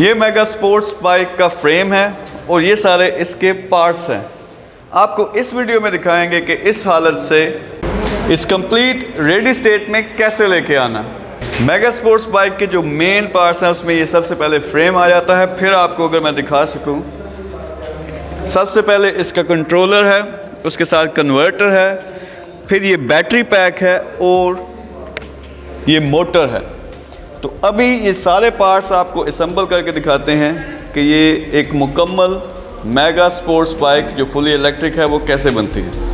ये mega sports bike का frame है और ये सारे इसके पार्ट्स हैं। आपको इस वीडियो में दिखाएंगे कि इस हालत से इस कंप्लीट रेडी स्टेट में कैसे लेके आना। मेगा स्पोर्ट्स बाइक के जो मेन पार्ट्स हैं उसमें ये सबसे पहले फ्रेम आ जाता है। फिर आपको अगर मैं दिखा सकूं, सबसे पहले इसका कंट्रोलर है, उसके साथ कन्वर्टर है, फिर ये बैटरी पैक है और ये मोटर है। तो अभी ये सारे पार्ट्स आपको असेंबल करके दिखाते हैं कि ये एक मुकम्मल मेगा स्पोर्ट्स बाइक जो फुली इलेक्ट्रिक है वो कैसे बनती है।